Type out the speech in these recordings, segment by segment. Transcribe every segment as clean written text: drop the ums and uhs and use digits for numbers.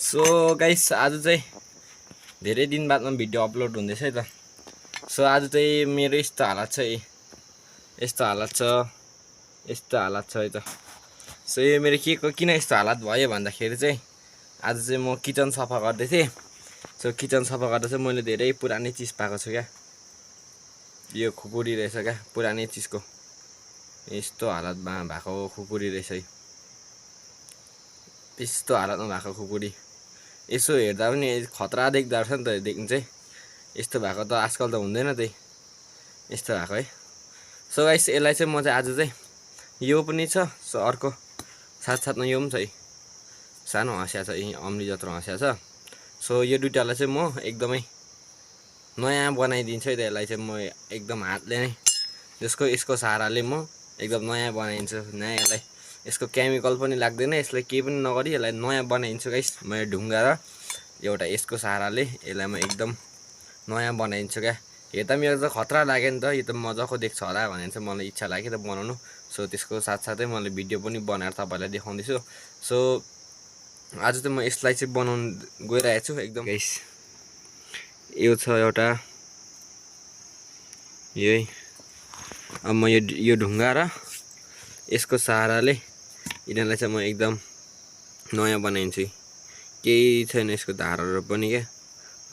So guys आज चाहिँ धेरै दिन बादमा भिडियो अपलोड हुँदैछ है त। सो आज चाहिँ मेरो यस्तो हालत छ यस्तो हालत छ है त। सो यो मेरो किन यस्तो हालत भयो भन्दाखेरि चाहिँ आज चाहिँ म किचन सफा गर्दै थिएँ। सो किचन सफा गर्दा चाहिँ मैले धेरै पुरानै चिज पाएको छु क्या। यो खुकुरी रहेछ क्या, पुरानै चिजको यस्तो हालतमा भएको खुकुरी रहेछ है। यस्तो हालतमा भएको खुकुरी यसो हेर्दा पनि खतरा देख्दो रहेछ नि त। देख्नु चाहिँ यस्तो भएको त आजकल त हुँदैन त्यही, यस्तो भएको है। सो गाइस यसलाई चाहिँ म चाहिँ आज चाहिँ यो पनि छ। सो अर्को साथसाथमा यो पनि छ है, सानो हँसिया छ, यहीँ अम्ली जत्रो हँसिया छ। सो यो दुइटालाई चाहिँ म एकदमै नयाँ बनाइदिन्छु है त। यसलाई चाहिँ म एकदम हातले नै यसको सहाराले म एकदम नयाँ बनाइदिन्छु। नयाँ यसलाई यसको केमिकल पनि लाग्दैन, यसलाई केही पनि नगरी यसलाई नयाँ बनाइदिन्छु गाइस। मैले ढुङ्गा र एउटा यसको सहाराले यसलाई म एकदम नयाँ बनाइदिन्छु क्या। हेर्दा मेरो त खतरा लाग्यो नि त, यो त मजाको देख्छ होला भनेर चाहिँ मलाई इच्छा लाग्यो त बनाउनु। सो त्यसको साथसाथै मैले भिडियो पनि बनाएर तपाईँलाई देखाउँदैछु। सो आज चाहिँ म यसलाई चाहिँ बनाउनु गइरहेको छु एकदम गाइस। यो छ एउटा यही। अब म यो ढुङ्गा र यसको सहाराले यिनीहरूलाई चाहिँ म एकदम नयाँ बनाइदिन्छु। केही छैन यसको धारहरू पनि क्या,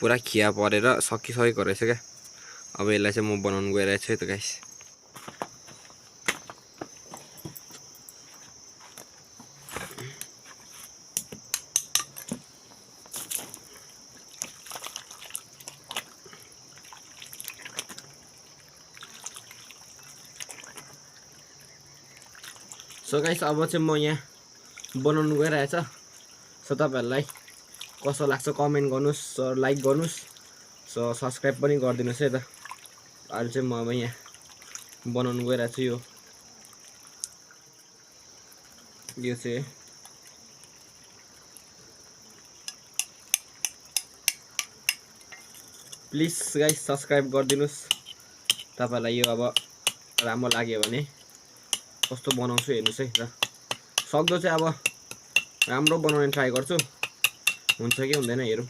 पुरा खिया परेर सकिसकेको रहेछ क्या। अब यसलाई चाहिँ म बनाउनु गइरहेको छु है त गाइस। सो गाइस अब चाहिँ म यहाँ बनाउनु गइरहेछ। सो तपाईँहरूलाई कस्तो लाग्छ कमेन्ट गर्नुहोस्, लाइक गर्नुहोस्, सो सब्सक्राइब पनि गरिदिनुहोस् है त। अहिले चाहिँ म अब यहाँ बनाउनु गइरहेको छु। यो चाहिँ प्लिज गाइस सब्सक्राइब गरिदिनुहोस्। तपाईँलाई यो अब राम्रो लाग्यो भने कस्तो बनाउँछु हेर्नुहोस् है र सक्दो चाहिँ अब राम्रो बनाउने ट्राई गर्छु, हुन्छ कि हुँदैन हेरौँ।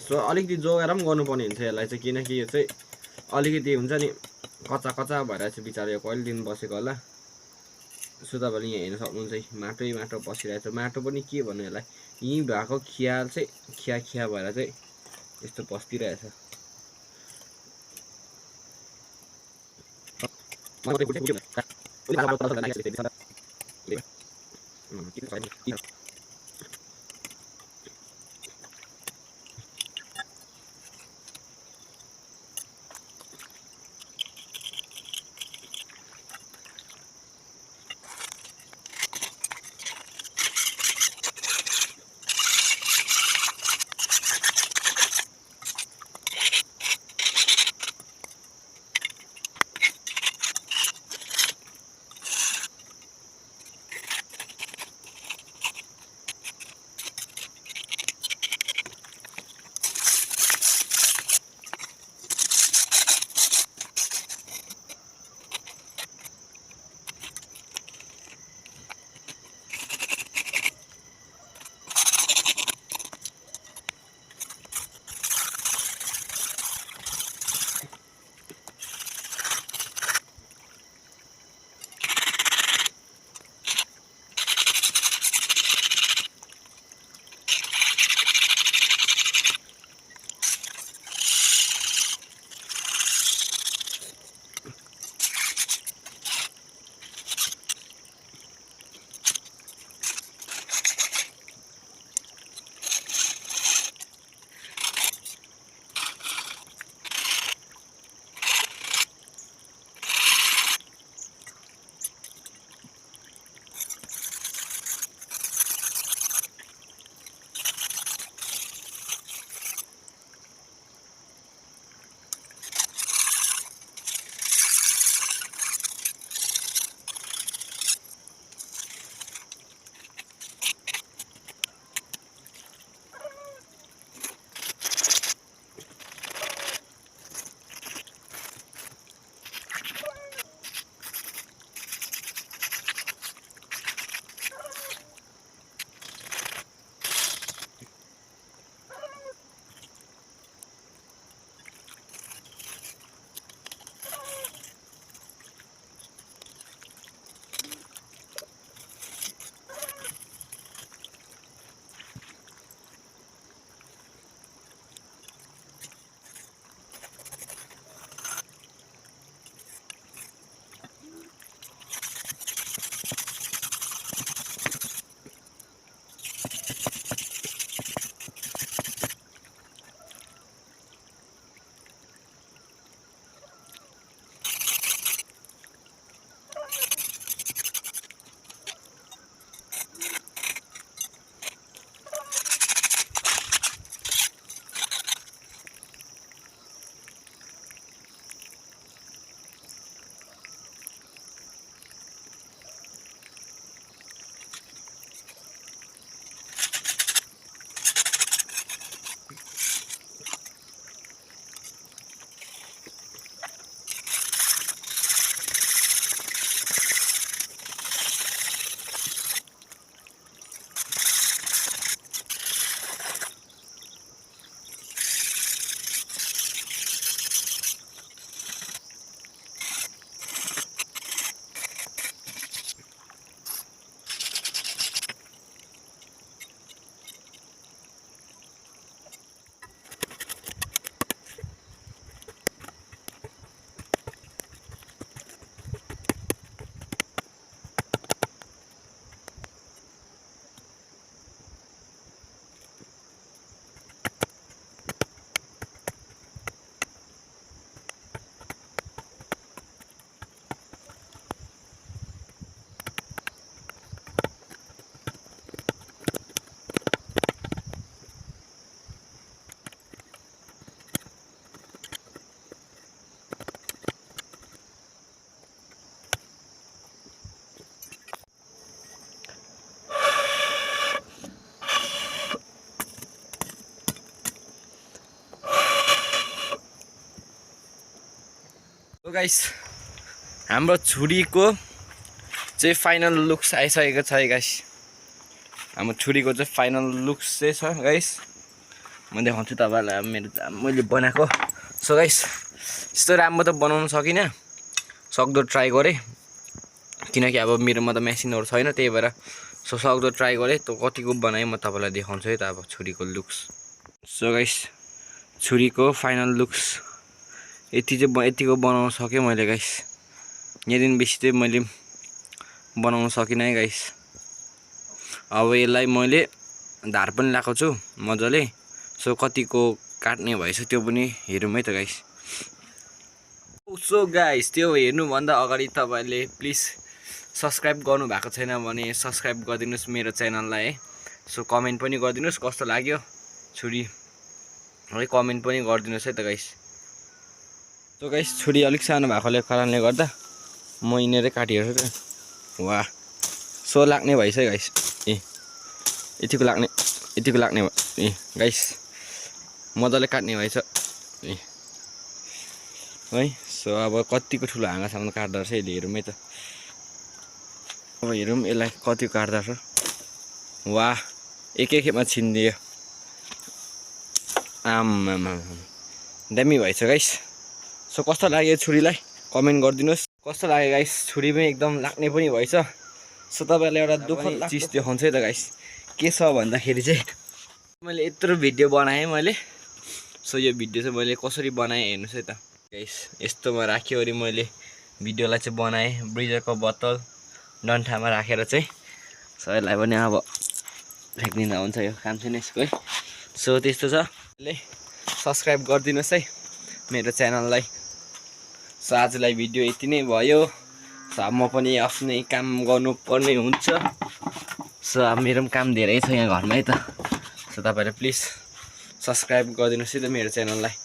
सो अलिकति जोगाएर पनि गर्नुपर्ने हुन्छ यसलाई चाहिँ, किनकि यो चाहिँ अलिकति हुन्छ नि कच्चा कच्चा भएर चाहिँ बिचरा यो कहिले दिन बसेको होला। सो तपाईँले यहाँ हेर्न सक्नुहुन्छ है, माटो पसिरहेको छ। माटो पनि के भन्नु यसलाई, यहीँ भएको खिया चाहिँ खिया भएर चाहिँ यस्तो पस्दिरहेछ। गाइस हाम्रो छुरीको चाहिँ फाइनल लुक्स आइसकेको छ है गाइस। हाम्रो छुरीको चाहिँ फाइनल लुक्स चाहिँ छ गाइस। म देखाउँछु तपाईँहरूलाई मैले बनाएको। सो गाइस यस्तो राम्रो त बनाउन सकिनँ, सक्दो ट्राई गरेँ, किनकि अब मेरोमा त मेसिनहरू छैन, त्यही भएर सो सक्दो ट्राई गरेँ। त कतिको बनाएँ म तपाईँलाई देखाउँछु है त अब छुरीको लुक्स। सो गाइस छुरीको फाइनल लुक्स यतिको बनाउन सकेँ मैले गाइस। यहाँदेखि बेसी चाहिँ मैले बनाउन सकिनँ है गाइस। अब यसलाई मैले धार पनि लगाएको छु मजाले। सो कतिको काट्ने भएछ त्यो पनि हेरौँ है त गाइस। सो गाइस त्यो हेर्नुभन्दा अगाडि तपाईँले प्लिज सब्सक्राइब गर्नु भएको छैन भने सब्सक्राइब गरिदिनुहोस् मेरो च्यानललाई है। सो कमेन्ट पनि गरिदिनुहोस् कस्तो लाग्यो छुरी है, कमेन्ट पनि गरिदिनुहोस् है त गाइस। सो गाइस छुरी अलिक सानो भएकोले कारणले गर्दा म यिनीहरू काटिहेर्छु त। वाह सो लाग्ने भएछ है गाइस। यतिको लाग्ने भयो ए गाइस, मजाले काट्ने भएछ ए है। सो अब कतिको ठुलो हाँगासम्म काट्दो रहेछ यसले हेरौँ है त। अब हेरौँ यसलाई कति काट्दो रहेछ। वाह एकैखेपमा छिनिदियो। आम्मामा दामी भएछ गाइस। सो कस्तो लाग्यो छुरीलाई कमेन्ट गरिदिनुहोस्। कस्तो लाग्यो गाइस छुरी पनि एकदम लाग्ने पनि भएछ। सो तपाईँलाई एउटा दुःखद चिज देखाउँछु है त गाइस। के छ भन्दाखेरि चाहिँ मैले यत्रो भिडियो बनाएँ मैले। सो यो भिडियो चाहिँ मैले कसरी बनाएँ हेर्नुहोस् है त गाइस। यस्तोमा राख्योवरी मैले भिडियोलाई चाहिँ बनाएँ ब्रिजरको बोतल डन्ठामा राखेर चाहिँ। सो यसलाई पनि अब फ्याँक्दिँदा हुन्छ, यो काम चाहिँ यसको है। सो त्यस्तो छ, सब्सक्राइब गरिदिनुहोस् है मेरो च्यानललाई। सो आजलाई भिडियो यति नै भयो। सो अब म पनि आफ्नै काम गर्नुपर्ने हुन्छ। सो अब मेरो पनि काम धेरै छ यहाँ घरमा है त। सो तपाईँले प्लिज सब्सक्राइब गरिदिनुहोस् है त मेरो च्यानललाई।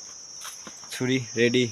छुरी रेडी।